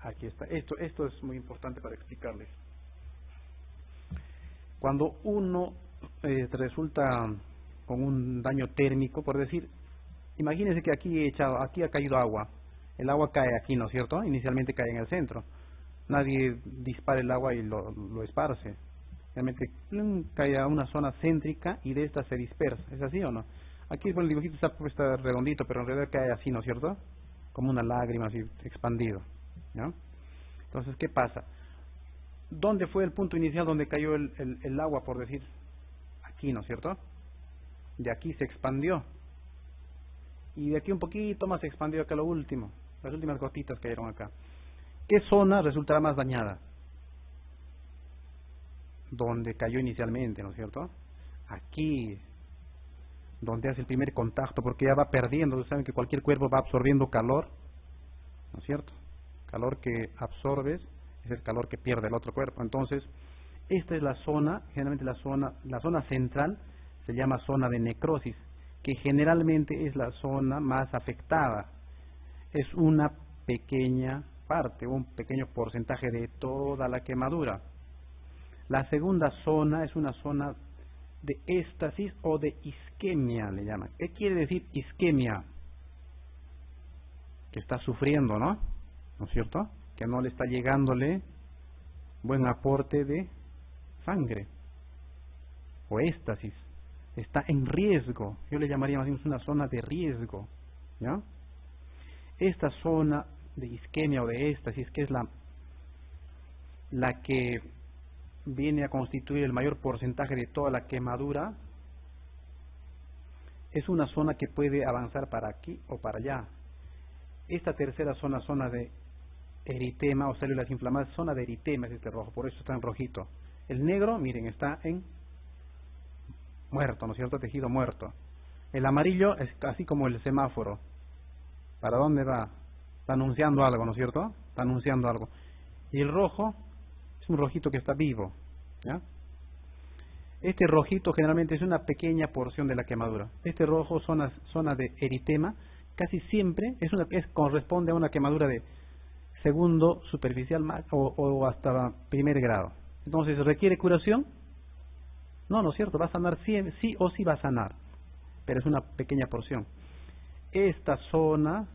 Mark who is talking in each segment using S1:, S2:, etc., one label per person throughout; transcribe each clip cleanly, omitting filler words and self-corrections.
S1: Aquí está. Esto es muy importante para explicarles. Cuando uno resulta con un daño térmico, por decir, imagínense que aquí ha caído agua. El agua cae aquí, ¿no es cierto? Inicialmente cae en el centro. Nadie dispara el agua y lo esparce. Realmente cae a una zona céntrica y de esta se dispersa. ¿Es así o no? Aquí el dibujito está redondito, pero en realidad cae así, ¿no es cierto? Como una lágrima así expandido, ¿no? Entonces, ¿qué pasa? ¿Dónde fue el punto inicial donde cayó el agua, por decir? Aquí, ¿no es cierto? De aquí se expandió. Y de aquí un poquito más se expandió acá lo último. Las últimas gotitas cayeron acá. ¿Qué zona resultará más dañada? Donde cayó inicialmente, ¿no es cierto? Aquí, donde hace el primer contacto, porque ya va perdiendo. Ustedes saben que cualquier cuerpo va absorbiendo calor, ¿no es cierto? Calor que absorbes es el calor que pierde el otro cuerpo. Entonces, esta es la zona, generalmente la zona central se llama zona de necrosis, que generalmente es la zona más afectada. Es una pequeña parte, un pequeño porcentaje de toda la quemadura. La segunda zona es una zona de éstasis o de isquemia, le llaman. ¿Qué quiere decir isquemia? Que está sufriendo, ¿no? ¿No es cierto? Que no le está llegándole buen aporte de sangre. O éstasis. Está en riesgo. Yo le llamaría más bien una zona de riesgo, ¿ya? Esta zona de isquemia o de éstasis, que es la que viene a constituir el mayor porcentaje de toda la quemadura, es una zona que puede avanzar para aquí o para allá. Esta tercera zona de eritema o células inflamadas, zona de eritema es este rojo, por eso está en rojito. El negro, miren, está en muerto, ¿no es cierto? Tejido muerto. El amarillo es así como el semáforo. ¿Para dónde va? Está anunciando algo, ¿no es cierto? Está anunciando algo. Y el rojo es un rojito que está vivo, ¿ya? Este rojito generalmente es una pequeña porción de la quemadura. Este rojo, zona de eritema, casi siempre corresponde a una quemadura de segundo superficial o hasta primer grado. Entonces, ¿requiere curación? No, ¿no es cierto? Va a sanar, sí o sí va a sanar, pero es una pequeña porción. Esta zona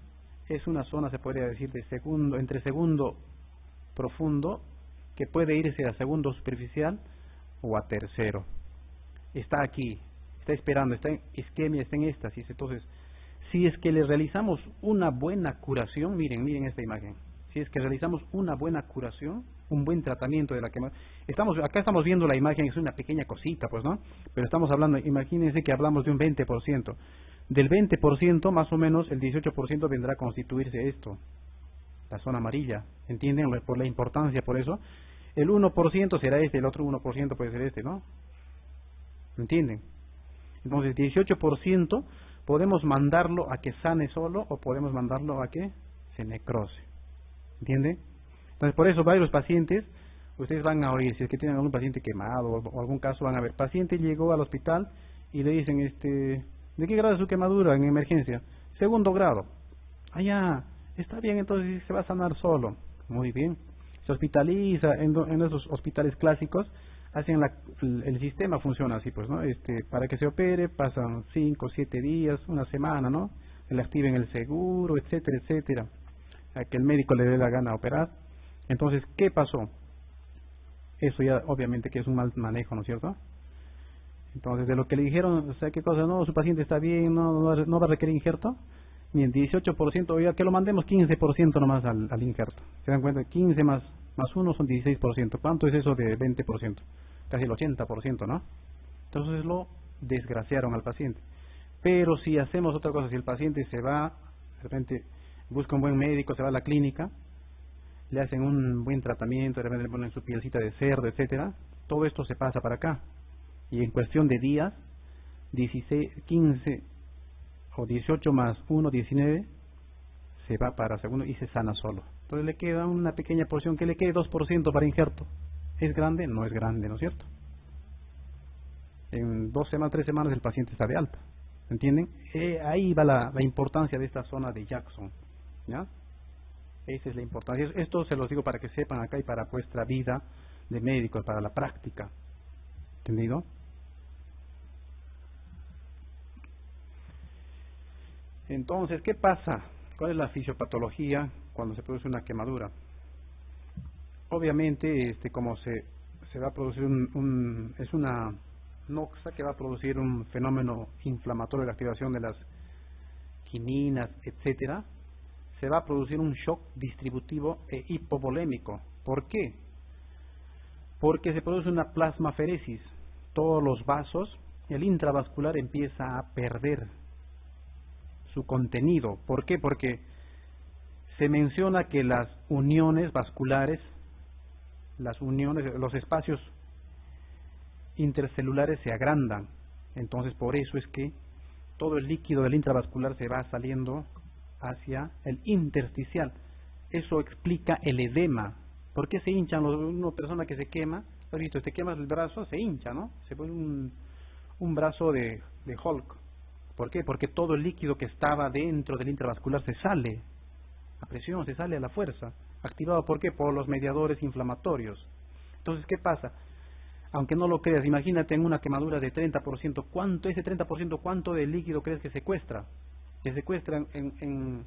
S1: es una zona, se podría decir, entre segundo profundo, que puede irse a segundo superficial o a tercero. Está aquí, está esperando, está en isquemia, está en éxtasis. Entonces, si es que le realizamos una buena curación, miren esta imagen. Si es que realizamos una buena curación, un buen tratamiento de la quemadura. Acá estamos viendo la imagen, es una pequeña cosita, pues, ¿no? Pero estamos hablando, imagínense que hablamos de un 20%. Del 20%, más o menos, el 18% vendrá a constituirse esto, la zona amarilla. ¿Entienden? Por la importancia, por eso. El 1% será este, el otro 1% puede ser este, ¿no? ¿Entienden? Entonces, 18% podemos mandarlo a que sane solo o podemos mandarlo a que se necrose. ¿Entiende? Entonces, por eso varios pacientes, ustedes van a oír, si es que tienen algún paciente quemado o algún caso, van a ver, paciente llegó al hospital y le dicen, ¿de qué grado es su quemadura en emergencia? Segundo grado. Ah, ya, está bien, entonces se va a sanar solo. Muy bien. Se hospitaliza en esos hospitales clásicos, el sistema funciona así, pues, ¿no? Para que se opere pasan 5, 7 días, una semana, ¿no? Le activen el seguro, etcétera, etcétera, a que el médico le dé la gana a operar. Entonces, ¿qué pasó? Eso ya obviamente que es un mal manejo, ¿no es cierto? Entonces, de lo que le dijeron, o sea, ¿qué cosa? No, su paciente está bien, no va a requerir injerto. Ni el 18%, oiga, que lo mandemos 15% nomás al injerto. ¿Se dan cuenta? 15 más 1 son 16%. ¿Cuánto es eso de 20%? Casi el 80%, ¿no? Entonces lo desgraciaron al paciente. Pero si hacemos otra cosa, si el paciente se va, de repente busca un buen médico, se va a la clínica, le hacen un buen tratamiento, de repente le ponen su pielcita de cerdo, etcétera, todo esto se pasa para acá. Y en cuestión de días, 15 o 18 más 1, 19, se va para segundo y se sana solo. Entonces le queda una pequeña porción, que le quede 2% para injerto. ¿Es grande? No es grande, ¿no es cierto? En 2 semanas, 3 semanas el paciente está de alta. ¿Entienden? Ahí va la importancia de esta zona de Jackson, ¿ya? Esa es la importancia. Esto se los digo para que sepan acá y para vuestra vida de médico, para la práctica. ¿Entendido? Entonces, ¿qué pasa? ¿Cuál es la fisiopatología cuando se produce una quemadura? Obviamente, como se va a producir es una noxa que va a producir un fenómeno inflamatorio de la activación de las quininas, etcétera, se va a producir un shock distributivo e hipovolémico. ¿Por qué? Porque se produce una plasmaferesis. Todos los vasos, el intravascular empieza a perder su contenido. ¿Por qué? Porque se menciona que las uniones vasculares, los espacios intercelulares se agrandan. Entonces, por eso es que todo el líquido del intravascular se va saliendo hacia el intersticial. Eso explica el edema. ¿Por qué se hinchan una persona que se quema? ¿Has visto? Te quemas el brazo, se hincha, ¿no? Se pone un brazo de Hulk. ¿Por qué? Porque todo el líquido que estaba dentro del intravascular se sale a presión, se sale a la fuerza. ¿Activado por qué? Por los mediadores inflamatorios. Entonces, ¿qué pasa? Aunque no lo creas, imagínate en una quemadura de 30%, ese 30%, ¿cuánto de líquido crees que secuestra? Que secuestra en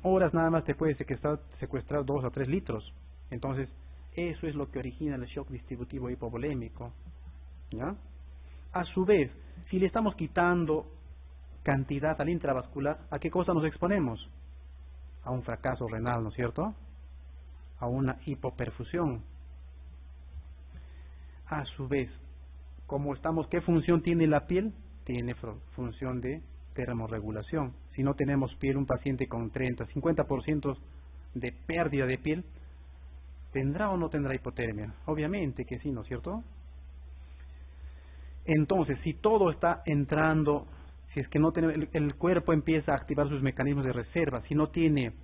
S1: horas nada más te puede secuestrar 2 a 3 litros. Entonces, eso es lo que origina el shock distributivo hipovolémico. ¿Ya? A su vez, si le estamos quitando cantidad al intravascular, ¿a qué cosa nos exponemos? A un fracaso renal, ¿no es cierto? A una hipoperfusión. A su vez, ¿qué función tiene la piel? Tiene función de termorregulación. Si no tenemos piel, un paciente con 30, 50% de pérdida de piel, ¿tendrá o no tendrá hipotermia? Obviamente que sí, ¿no es cierto? Entonces, si todo está entrando, si es que no tiene, el cuerpo empieza a activar sus mecanismos de reserva, si no tiene,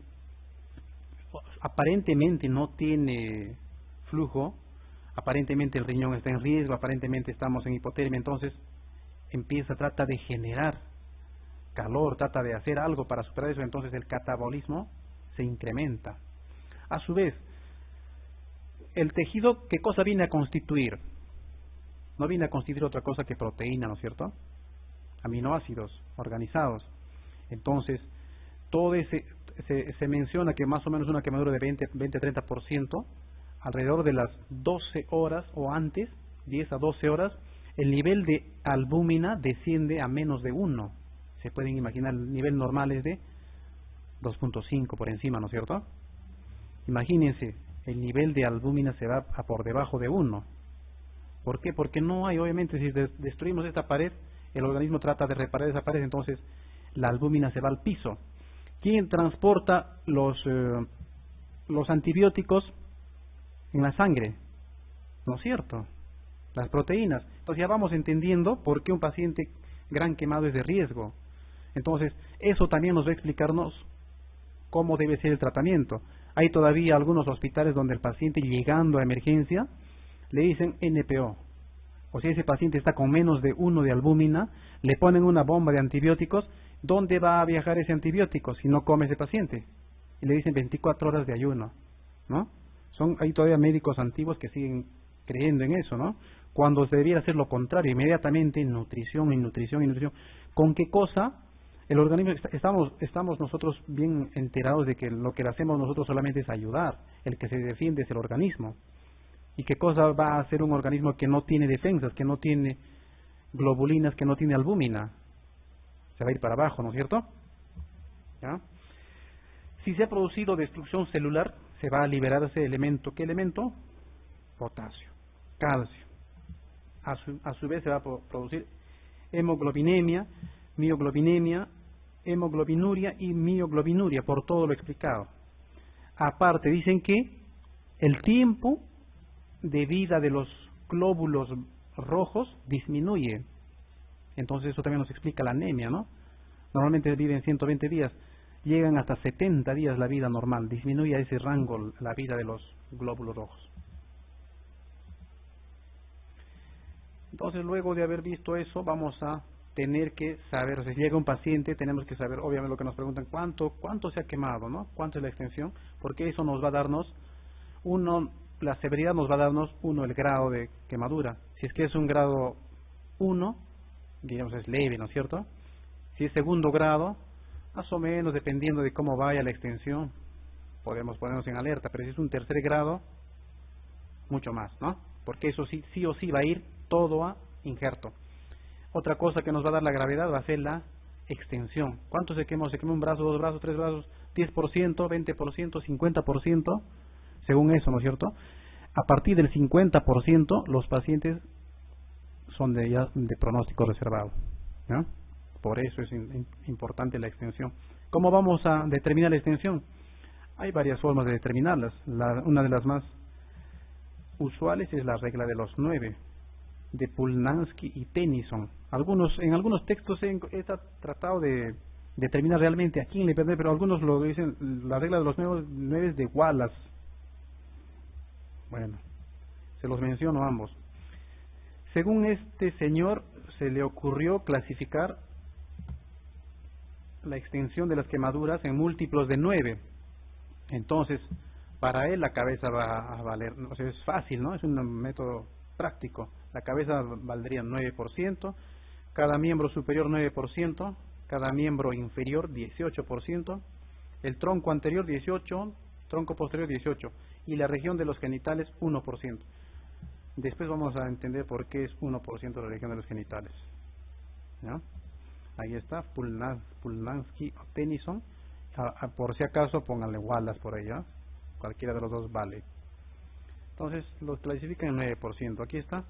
S1: aparentemente no tiene flujo, aparentemente el riñón está en riesgo, aparentemente estamos en hipotermia, entonces trata de generar calor, trata de hacer algo para superar eso, entonces el catabolismo se incrementa. A su vez, el tejido, ¿qué cosa viene a constituir? No viene a constituir otra cosa que proteína, ¿no es cierto? Aminoácidos organizados. Entonces, todo se menciona que más o menos una quemadura de 20-30%, alrededor de las 12 horas o antes, 10 a 12 horas, el nivel de albúmina desciende a menos de 1. Se pueden imaginar, el nivel normal es de 2.5 por encima, ¿no es cierto? Imagínense, el nivel de albúmina se va a por debajo de 1. ¿Por qué? Porque no hay, obviamente, si destruimos esta pared, el organismo trata de reparar esa pared, entonces la albúmina se va al piso. ¿Quién transporta los antibióticos en la sangre? ¿No es cierto? Las proteínas. Entonces ya vamos entendiendo por qué un paciente gran quemado es de riesgo. Entonces, eso también nos va a explicarnos cómo debe ser el tratamiento. Hay todavía algunos hospitales donde el paciente, llegando a emergencia, le dicen NPO. O sea, ese paciente está con menos de 1 de albúmina, le ponen una bomba de antibióticos. ¿Dónde va a viajar ese antibiótico si no come ese paciente? Y le dicen 24 horas de ayuno, ¿no? Hay todavía médicos antiguos que siguen creyendo en eso, ¿no? Cuando se debiera hacer lo contrario, inmediatamente nutrición. ¿Con qué cosa? El organismo, estamos nosotros bien enterados de que lo que hacemos nosotros solamente es ayudar. El que se defiende es el organismo. ¿Y qué cosa va a hacer un organismo que no tiene defensas, que no tiene globulinas, que no tiene albúmina? Se va a ir para abajo, ¿no es cierto? ¿Ya? Si se ha producido destrucción celular, se va a liberar ese elemento. ¿Qué elemento? Potasio, calcio. A su vez se va a producir hemoglobinemia, mioglobinemia, hemoglobinuria y mioglobinuria, por todo lo explicado. Aparte, dicen que el tiempo de vida de los glóbulos rojos disminuye. Entonces eso también nos explica la anemia, ¿no? Normalmente viven 120 días, llegan hasta 70 días la vida normal, disminuye a ese rango la vida de los glóbulos rojos. Entonces, luego de haber visto eso, vamos a tener que saber, o sea, si llega un paciente, tenemos que saber, obviamente lo que nos preguntan, cuánto se ha quemado, ¿no? ¿Cuánto es la extensión? Porque eso nos va a darnos, uno, la severidad nos va a darnos, uno, el grado de quemadura. Si es que es un grado 1, digamos es leve, ¿no es cierto? Si es segundo grado, más o menos, dependiendo de cómo vaya la extensión, podemos ponernos en alerta, pero si es un tercer grado, mucho más, ¿no? Porque eso sí o sí va a ir todo a injerto. Otra cosa que nos va a dar la gravedad va a ser la extensión. ¿Cuánto se quemó? ¿Se quemó un brazo, dos brazos, tres brazos? 10%, 20%, 50%, según eso, ¿no es cierto? A partir del 50%, los pacientes son ya de pronóstico reservado, ¿no? Por eso es importante la extensión. ¿Cómo vamos a determinar la extensión? Hay varias formas de determinarlas. Una de las más usuales es la regla de los 9, de Pulnansky y Tennyson. En algunos textos he tratado de determinar realmente a quién le pertenece, pero algunos lo dicen, la regla de los 9 es de Wallace. Bueno, se los menciono ambos. Según este señor, se le ocurrió clasificar la extensión de las quemaduras en múltiplos de 9. Entonces, para él la cabeza va a valer, o sea, es fácil, ¿no? Es un método práctico. La cabeza valdría 9%, cada miembro superior 9%, cada miembro inferior 18%, el tronco anterior 18%, tronco posterior 18%, y la región de los genitales 1%. Después vamos a entender por qué es 1% la región de los genitales, ¿no? Ahí está, Pulnansky o Tennyson. Por si acaso pónganle Wallace por ahí, ¿no? Cualquiera de los dos vale. Entonces los clasifican en 9%. Aquí está.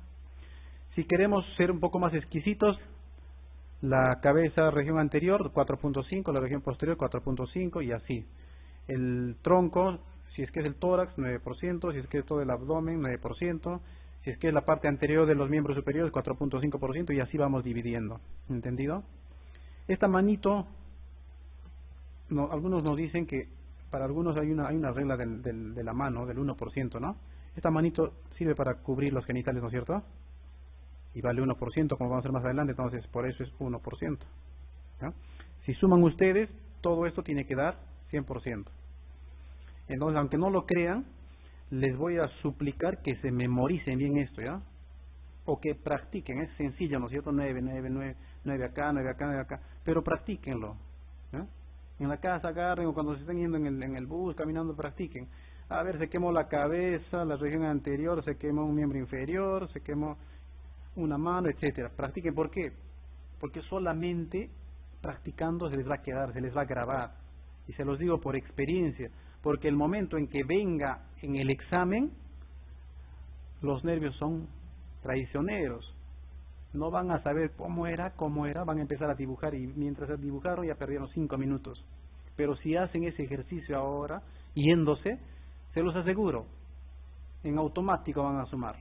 S1: Si queremos ser un poco más exquisitos, la cabeza, región anterior 4.5, la región posterior 4.5 y así. El tronco, si es que es el tórax, 9%, si es que es todo el abdomen, 9%, si es que es la parte anterior de los miembros superiores, 4.5%, y así vamos dividiendo. ¿Entendido? Esta manito, algunos nos dicen que para algunos hay una regla de la mano, del 1%, ¿no? Esta manito sirve para cubrir los genitales, ¿no es cierto? Y vale 1%, como vamos a ver más adelante, entonces por eso es 1%, ¿no? Si suman ustedes, todo esto tiene que dar 100%. Entonces, aunque no lo crean, les voy a suplicar que se memoricen bien esto, ¿ya? O que practiquen, es sencillo, ¿no es cierto? 9 acá, 9 acá, 9 acá, pero practíquenlo, ¿ya? En la casa agarren, o cuando se estén yendo en el bus, caminando, practiquen. A ver, se quemó la cabeza, la región anterior, se quemó un miembro inferior, se quemó una mano, etcétera. Practiquen, ¿por qué? Porque solamente practicando se les va a quedar, se les va a grabar. Y se los digo por experiencia, porque el momento en que venga en el examen, los nervios son traicioneros. No van a saber cómo era, van a empezar a dibujar, y mientras dibujaron ya perdieron 5 minutos. Pero si hacen ese ejercicio ahora, yéndose, se los aseguro, en automático van a sumar,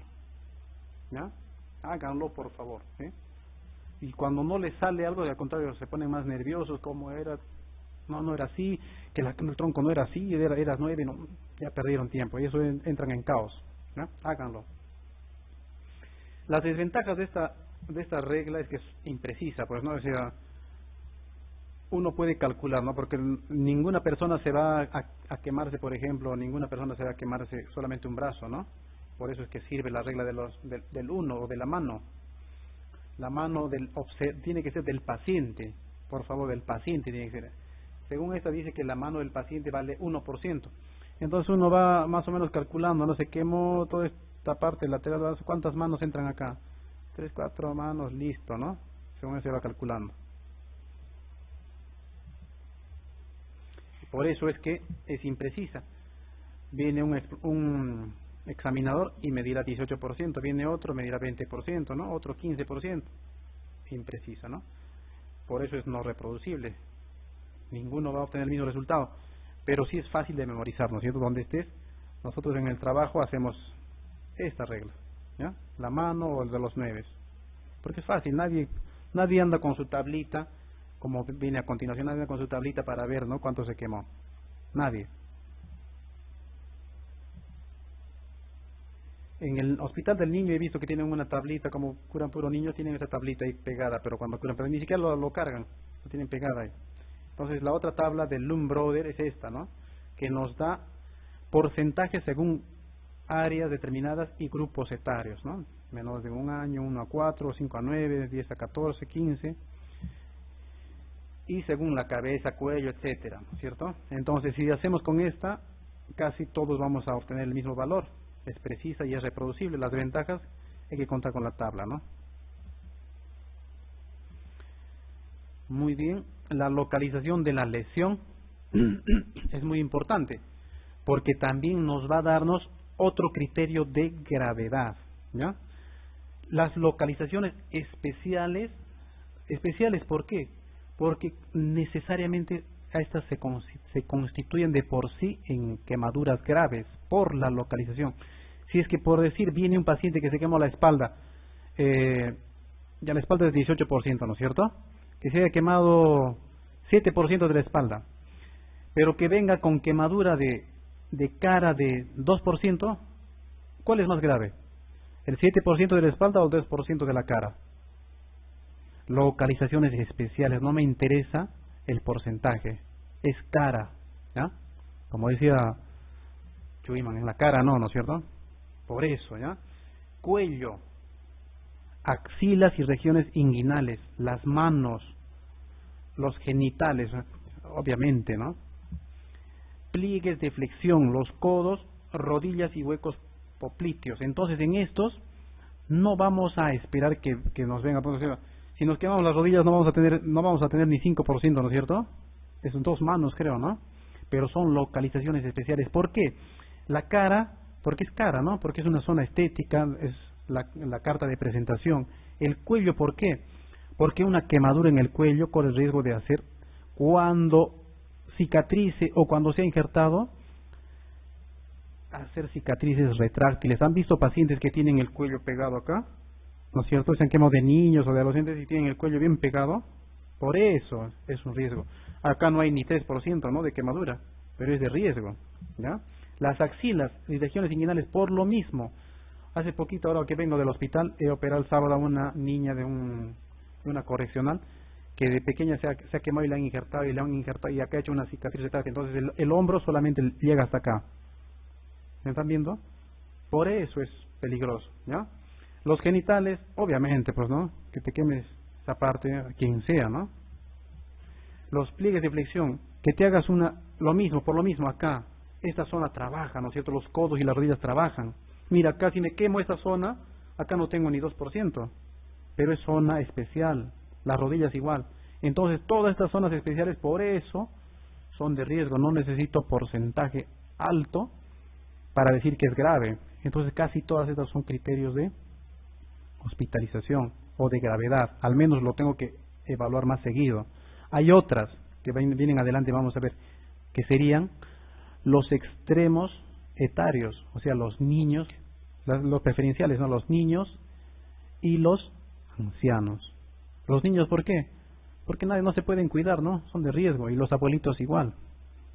S1: ¿ya? Háganlo, por favor, ¿eh? Y cuando no les sale algo, al contrario, se ponen más nerviosos, ¿cómo era? No era así, que el tronco no era así, era 9, no, ya perdieron tiempo, y eso entran en caos, ¿ya? Háganlo. Las desventajas de esta regla es que es imprecisa, pues, ¿no? O sea, uno puede calcular, ¿no? Porque ninguna persona se va a quemarse, por ejemplo, ninguna persona se va a quemarse solamente un brazo, ¿no? Por eso es que sirve la regla del 1 o de la mano. La mano tiene que ser del paciente, por favor, del paciente tiene que ser. Según esta dice que la mano del paciente vale 1%. Entonces uno va más o menos calculando, ¿no? Se quemó toda esta parte lateral, ¿cuántas manos entran acá? 3, 4 manos, listo, ¿no? Según eso se va calculando. Por eso es que es imprecisa. Viene un examinador y medirá 18%, viene otro, medirá 20%, ¿no? Otro 15%. Imprecisa, ¿no? Por eso es no reproducible. Ninguno va a obtener el mismo resultado. Pero sí es fácil de memorizar, ¿no es cierto? Donde estés, nosotros en el trabajo hacemos esta regla, ¿ya? La mano o el de los 9. Porque es fácil, nadie anda con su tablita, como viene a continuación, nadie anda con su tablita para ver, ¿no? Cuánto se quemó. Nadie. En el hospital del niño he visto que tienen una tablita, como curan puro niño, tienen esa tablita ahí pegada, pero cuando curan, pero ni siquiera lo cargan, lo tienen pegada ahí. Entonces la otra tabla del Loom Brother es esta, ¿no? Que nos da porcentajes según áreas determinadas y grupos etarios, ¿no? Menores de 1 año, 1 a 4, 5 a 9, 10 a 14, 15, y según la cabeza, cuello, etcétera, ¿no es cierto? Entonces, si hacemos con esta, casi todos vamos a obtener el mismo valor. Es precisa y es reproducible. Las ventajas, hay que contar con la tabla, ¿no? Muy bien. La localización de la lesión es muy importante, porque también nos va a darnos otro criterio de gravedad, ¿ya? Las localizaciones especiales, ¿por qué? Porque necesariamente a estas se constituyen de por sí en quemaduras graves por la localización. Si es que, por decir, viene un paciente que se quemó la espalda, ya la espalda es 18%, ¿no es cierto? Que se haya quemado 7% de la espalda, pero que venga con quemadura de cara de 2%, ¿cuál es más grave? ¿El 7% de la espalda o el 2% de la cara? Localizaciones especiales, no me interesa el porcentaje, es cara, ¿ya? Como decía Chuyman, en la cara no es cierto? Por eso, ¿ya? Cuello, axilas y regiones inguinales, las manos, los genitales, obviamente, ¿no? Pliegues de flexión, los codos, rodillas y huecos popliteos. Entonces, en estos no vamos a esperar que nos venga. Si nos quemamos las rodillas no vamos a tener ni 5%, ¿no es cierto? Es en 2 manos, creo, ¿no? Pero son localizaciones especiales. ¿Por qué? La cara, porque es cara, ¿no? Porque es una zona estética, es la carta de presentación. El cuello, ¿por qué? Porque una quemadura en el cuello corre el riesgo de hacer, cuando cicatrice o cuando sea injertado, hacer cicatrices retráctiles. ¿Han visto pacientes que tienen el cuello pegado acá? ¿No es cierto? Se han quemado de niños o de adolescentes y tienen el cuello bien pegado. Por eso es un riesgo. Acá no hay ni 3%, ¿no?, de quemadura, pero es de riesgo, ¿ya? Las axilas y regiones inguinales por lo mismo. Hace poquito, ahora que vengo del hospital, he operado el sábado a una niña de una correccional que de pequeña se ha quemado y le han injertado y acá ha hecho una cicatriz retráctil. Entonces el hombro solamente llega hasta acá. ¿Me están viendo? Por eso es peligroso, ¿ya? Los genitales, obviamente, pues, ¿no? Que te quemes esa parte, quien sea, ¿no? Los pliegues de flexión, que te hagas por lo mismo acá. Esta zona trabaja, ¿no es cierto? Los codos y las rodillas trabajan. Mira, acá si me quemo esta zona, acá no tengo ni 2%, pero es zona especial. Las rodillas igual. Entonces, todas estas zonas especiales, por eso, son de riesgo. No necesito porcentaje alto para decir que es grave. Entonces, casi todas estas son criterios de hospitalización o de gravedad. Al menos lo tengo que evaluar más seguido. Hay otras que vienen adelante, vamos a ver, que serían los extremos etarios, o sea, los niños, los preferenciales, ¿no? Los niños y los ancianos. Los niños, ¿por qué? Porque no se pueden cuidar, ¿no? Son de riesgo. Y los abuelitos igual.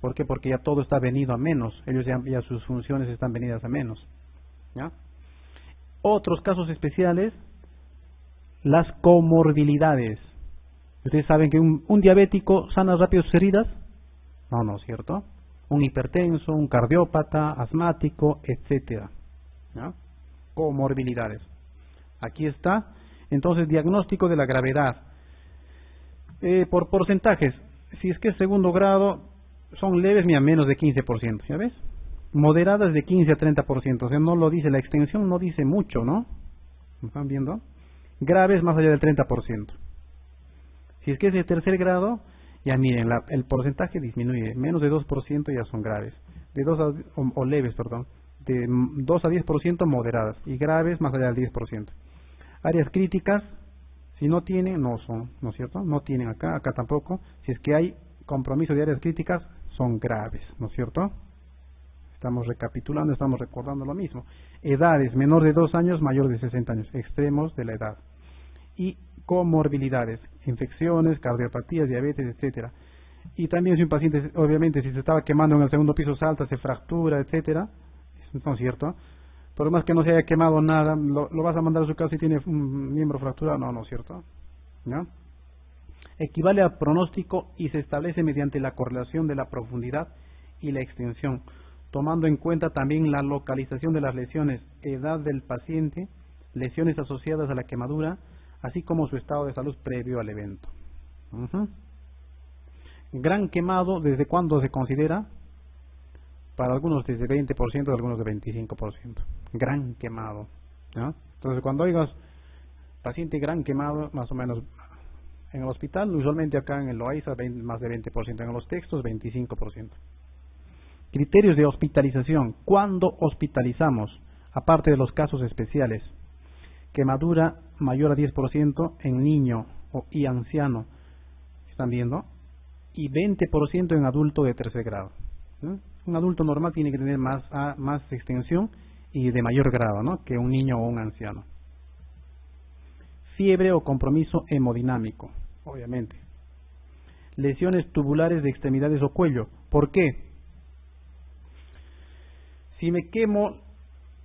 S1: ¿Por qué? Porque ya todo está venido a menos. Ellos ya sus funciones están venidas a menos, ¿ya? Otros casos especiales, las comorbilidades. ¿Ustedes saben que un diabético sana rápido sus heridas? No es cierto. Un hipertenso, un cardiópata, asmático, etcétera, ¿ya? Comorbilidades. Aquí está. Entonces, diagnóstico de la gravedad. Por porcentajes, si es que es segundo grado, son leves ni a menos de 15%, ¿ya ves? Moderadas de 15 a 30%, o sea, no lo dice, la extensión no dice mucho, ¿no? ¿Me están viendo? Graves más allá del 30%. Si es que es de tercer grado, ya miren, el porcentaje disminuye, menos de 2% ya son graves, de 2 o leves, perdón, de 2 a 10% moderadas, y graves más allá del 10%. Áreas críticas, si no tienen, no son, ¿no es cierto? No tienen acá tampoco. Si es que hay compromiso de áreas críticas, son graves, ¿no es cierto? Estamos recapitulando, estamos recordando lo mismo. Edades, menor de 2 años, mayor de 60 años, extremos de la edad. Y comorbilidades, infecciones, cardiopatías, diabetes, etcétera. Y también si un paciente, obviamente, si se estaba quemando en el segundo piso, salta, se fractura, etcétera, ¿no es cierto? Por más que no se haya quemado nada, lo vas a mandar a su casa y tiene un miembro fracturado, no, ¿no es cierto? ¿Ya? Equivale a pronóstico y se establece mediante la correlación de la profundidad y la extensión, tomando en cuenta también la localización de las lesiones, edad del paciente, lesiones asociadas a la quemadura, así como su estado de salud previo al evento. Gran quemado, ¿desde cuándo se considera? Para algunos desde 20%, algunos de 25%. Gran quemado, ¿no? Entonces, cuando oigas paciente gran quemado, más o menos en el hospital, usualmente acá en el Loaiza más de 20%, en los textos 25%. Criterios de hospitalización. ¿Cuándo hospitalizamos? Aparte de los casos especiales. Quemadura mayor a 10% en niño y anciano. ¿Están viendo? Y 20% en adulto de tercer grado, ¿no? Un adulto normal tiene que tener más extensión y de mayor grado, ¿no?, que un niño o un anciano. Fiebre o compromiso hemodinámico, obviamente. Lesiones tubulares de extremidades o cuello. ¿Por qué? Si me quemo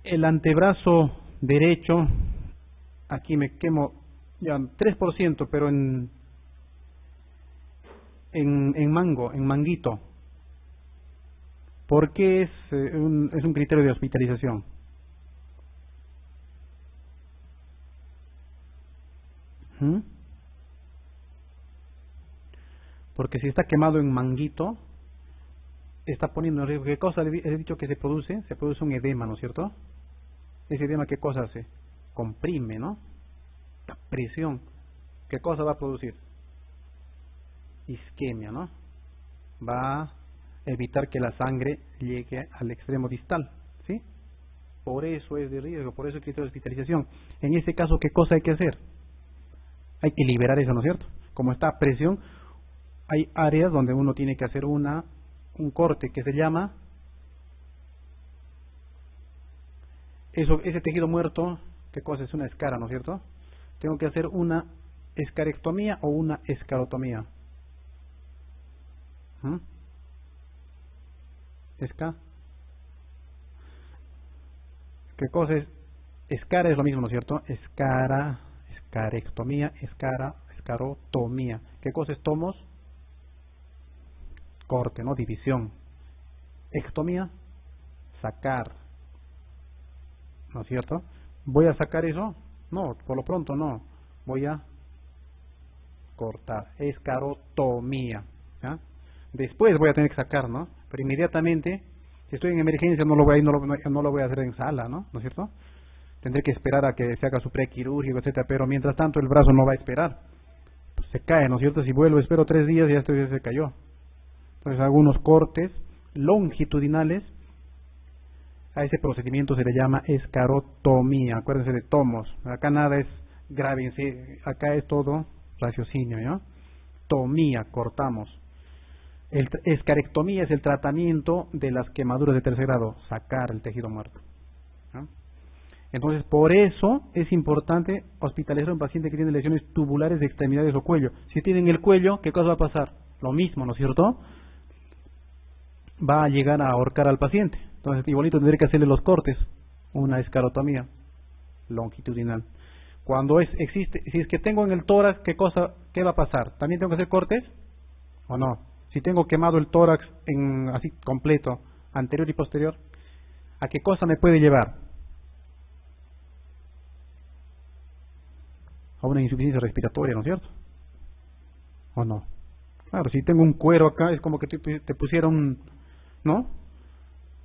S1: el antebrazo derecho, aquí me quemo ya 3%, pero en manguito. ¿Por qué es un criterio de hospitalización? Porque si está quemado en manguito, está poniendo en riesgo. ¿Qué cosa he dicho que se produce? Se produce un edema, ¿no es cierto? Ese edema, ¿qué cosa hace? Comprime, ¿no? La presión. ¿Qué cosa va a producir? Isquemia, ¿no? Va a evitar que la sangre llegue al extremo distal, ¿sí? Por eso es de riesgo, por eso es criterio de hospitalización. En este caso, ¿qué cosa hay que hacer? Hay que liberar eso, ¿no es cierto? Como está a presión, hay áreas donde uno tiene que hacer un corte que se llama ese tejido muerto. ¿Qué cosa es? Una escara, ¿no es cierto? Tengo que hacer una escarectomía o una escarotomía. ¿Qué cosa es? Escara es lo mismo, ¿no es cierto? Escarectomía, escarotomía. ¿Qué cosa es tomos? Corte, ¿no? División. Ectomía, sacar, ¿no es cierto? ¿Voy a sacar eso? No, por lo pronto no. Voy a cortar. Escarotomía, ¿ya? Después voy a tener que sacar, ¿no? Pero inmediatamente, si estoy en emergencia, no lo voy a hacer en sala, ¿no? ¿No es cierto? Tendré que esperar a que se haga su prequirúrgico, etcétera. Pero mientras tanto el brazo no va a esperar. Pues se cae, ¿no es cierto? Si vuelvo, espero 3 días y ya se cayó. Entonces, algunos cortes longitudinales, a ese procedimiento se le llama escarotomía. Acuérdense de tomos. Acá nada es grave, acá es todo raciocinio, ¿ya? Tomía, cortamos. Escarectomía es el tratamiento de las quemaduras de tercer grado, sacar el tejido muerto, ¿no? Entonces, por eso es importante hospitalizar a un paciente que tiene lesiones tubulares de extremidades o cuello. Si tienen el cuello, ¿qué cosa va a pasar? Lo mismo, ¿no es cierto? Va a llegar a ahorcar al paciente. Entonces, igualito tendré que hacerle los cortes, una escarotomía longitudinal. Cuando existe, si es que tengo en el tórax, ¿qué va a pasar? ¿También tengo que hacer cortes o no? Si tengo quemado el tórax así completo, anterior y posterior, ¿a qué cosa me puede llevar? A una insuficiencia respiratoria, ¿no es cierto? ¿O no? Claro, si tengo un cuero acá, es como que te pusieron, ¿no?,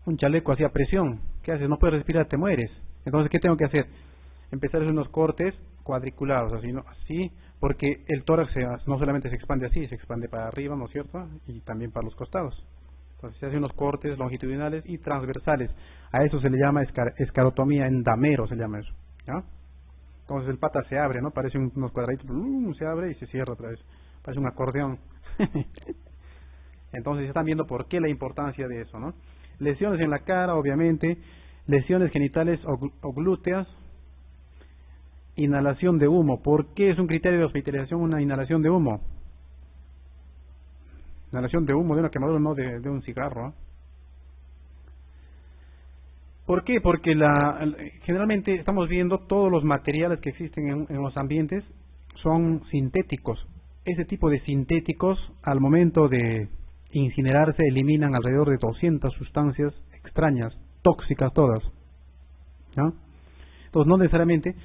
S1: un chaleco así a presión. ¿Qué haces? No puedes respirar, te mueres. Entonces, ¿qué tengo que hacer? Empezar a hacer unos cortes cuadriculados, así, ¿no? Así, porque el tórax no solamente se expande así, se expande para arriba, ¿no es cierto?, y también para los costados. Entonces se hace unos cortes longitudinales y transversales. A eso se le llama escarotomía endamero, se llama eso, ¿ya? Entonces el pata se abre, ¿no? Parece unos cuadraditos, se abre y se cierra otra vez. Parece un acordeón. Entonces están viendo por qué la importancia de eso, ¿no? Lesiones en la cara, obviamente. Lesiones genitales o glúteas. Inhalación de humo. ¿Por qué es un criterio de hospitalización una inhalación de humo? Inhalación de humo de una quemadura, no de un cigarro, ¿eh? ¿Por qué? Porque generalmente estamos viendo todos los materiales que existen en los ambientes son sintéticos. Ese tipo de sintéticos, al momento de incinerarse, eliminan alrededor de 200 sustancias extrañas, tóxicas todas, ¿no? Entonces, no necesariamente,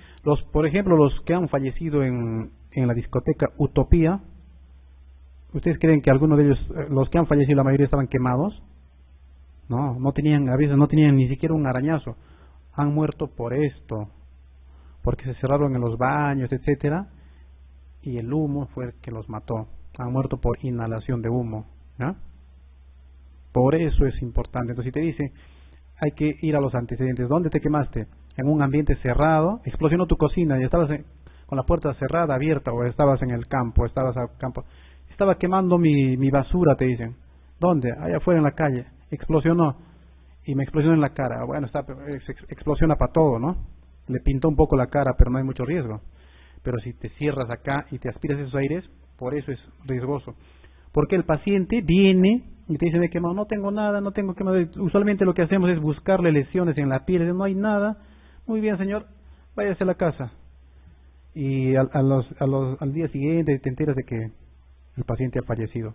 S1: por ejemplo, los que han fallecido en la discoteca Utopía, ¿ustedes creen que algunos de ellos, los que han fallecido, la mayoría estaban quemados? No, a veces no tenían ni siquiera un arañazo. Han muerto por esto, porque se cerraron en los baños, etcétera, y el humo fue el que los mató. Han muerto por inhalación de humo, ¿no? Por eso es importante. Entonces, si te dice, hay que ir a los antecedentes. ¿Dónde te quemaste? En un ambiente cerrado, explosionó tu cocina y estabas con la puerta cerrada, abierta, o estabas en el campo, estaba quemando mi basura, te dicen. ¿Dónde? Allá afuera en la calle. Explosionó y me explosionó en la cara. Bueno, explosiona para todo, ¿no? Le pintó un poco la cara, pero no hay mucho riesgo. Pero si te cierras acá y te aspiras esos aires, por eso es riesgoso. Porque el paciente viene y te dice, me he quemado, no tengo nada, no tengo quemado. Usualmente lo que hacemos es buscarle lesiones en la piel. Dice, no hay nada. Muy bien, señor, váyase a la casa. Y al día siguiente te enteras de que el paciente ha fallecido.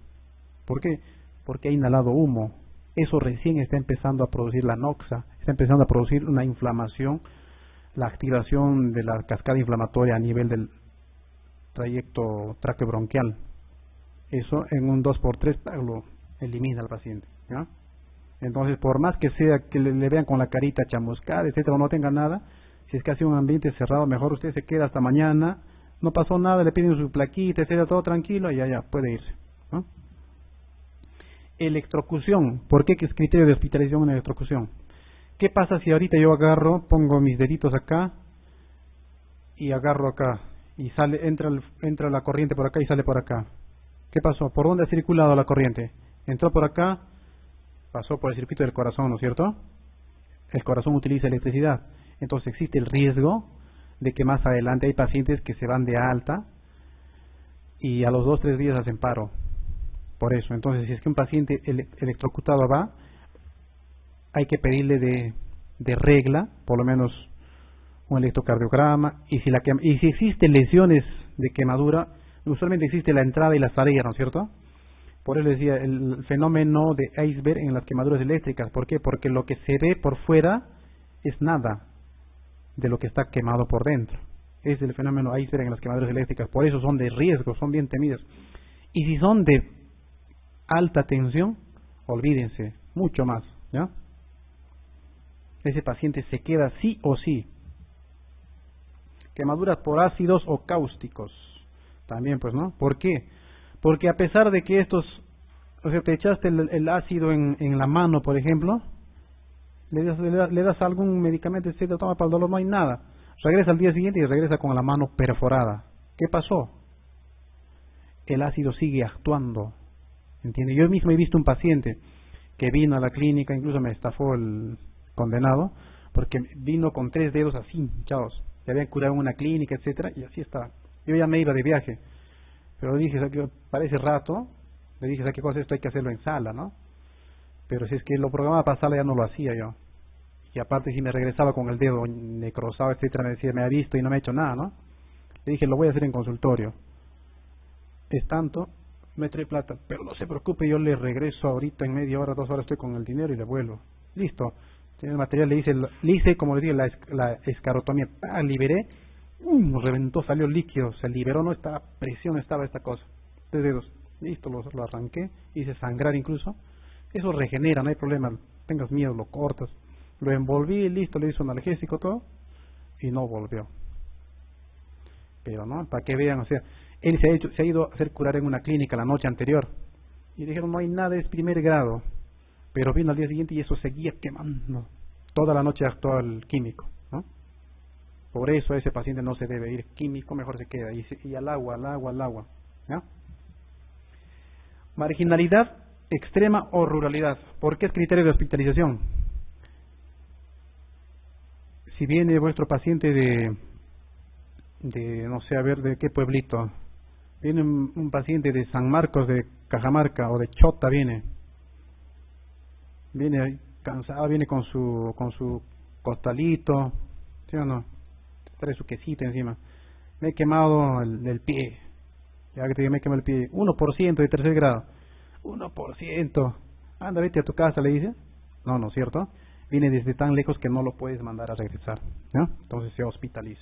S1: ¿Por qué? Porque ha inhalado humo. Eso recién está empezando a producir la noxa, está empezando a producir una inflamación, la activación de la cascada inflamatoria a nivel del trayecto traqueobronquial. Eso en un 2x3 lo elimina al paciente, ¿ya? Entonces, por más que sea que le vean con la carita chamuscada, etcétera, o no tenga nada, si es que ha sido un ambiente cerrado, mejor usted se queda hasta mañana, no pasó nada, le piden su plaquita, etcétera, todo tranquilo, y ya puede irse, ¿no? Electrocución. ¿Por qué? ¿Qué es criterio de hospitalización en electrocución? ¿Qué pasa si ahorita yo agarro, pongo mis deditos acá y agarro acá y entra la corriente por acá y sale por acá? ¿Qué pasó? ¿Por dónde ha circulado la corriente? Entró por acá, pasó por el circuito del corazón, ¿no es cierto? El corazón utiliza electricidad. Entonces existe el riesgo de que más adelante hay pacientes que se van de alta y a los 2-3 días hacen paro. Por eso, entonces, si es que un paciente electrocutado va, hay que pedirle de regla, por lo menos un electrocardiograma, y si existen lesiones de quemadura, usualmente existe la entrada y la salida, ¿no es cierto? Por eso decía, el fenómeno de iceberg en las quemaduras eléctricas. ¿Por qué? Porque lo que se ve por fuera es nada de lo que está quemado por dentro. Es el fenómeno iceberg en las quemaduras eléctricas. Por eso son de riesgo, son bien temidas. Y si son de alta tensión, olvídense, mucho más, ¿ya? Ese paciente se queda sí o sí. Quemaduras por ácidos o cáusticos, también, pues, ¿no? ¿Por qué? Porque a pesar de que te echaste el ácido en la mano, por ejemplo, le das algún medicamento, se toma para el dolor, no hay nada. Regresa al día siguiente y regresa con la mano perforada. ¿Qué pasó? El ácido sigue actuando. ¿Entiende? Yo mismo he visto un paciente que vino a la clínica, incluso me estafó el condenado, porque vino con 3 dedos así hinchados. Le habían curado en una clínica, etcétera, y así estaba. Yo ya me iba de viaje, pero le dije, para ese rato, le dije, ¿sabes qué cosa? Esto hay que hacerlo en sala, ¿no? Pero si es que lo programaba para sala, ya no lo hacía yo. Y aparte, si me regresaba con el dedo necrosado, etcétera, me decía, me ha visto y no me ha hecho nada, ¿no? Le dije, lo voy a hacer en consultorio. Es tanto, me trae plata, pero no se preocupe, yo le regreso ahorita en media hora, 2 horas, estoy con el dinero y le vuelvo. Listo. Tiene el material, le hice como le dije, la escarotomía, liberé, reventó, salió líquido, se liberó, no estaba presión, estaba esta cosa, 3 dedos. Listo, lo arranqué, hice sangrar incluso. Eso regenera, no hay problema, tengas miedo, lo cortas. Lo envolví, listo, le hice un analgésico, todo, y no volvió. Pero no, para que vean, o sea, él se ha ido a hacer curar en una clínica la noche anterior y dijeron, no hay nada, es 1er grado, pero vino al día siguiente y eso seguía quemando. Toda la noche actuó el químico, ¿no? Por eso a ese paciente no se debe ir químico, mejor se queda y al agua, ¿ya? Marginalidad extrema o ruralidad. ¿Por qué es criterio de hospitalización? Si viene vuestro paciente de no sé, a ver, ¿de qué pueblito? Viene un paciente de San Marcos, de Cajamarca, o de Chota viene cansado, viene con su costalito, ¿sí o no? Trae su quesito encima. Me he quemado el pie. Ya que te digo, me he quemado el pie. 1% de tercer grado. 1%. Anda, vete a tu casa, le dice. No, no es cierto. Viene desde tan lejos que no lo puedes mandar a regresar, ¿no? Entonces se hospitaliza.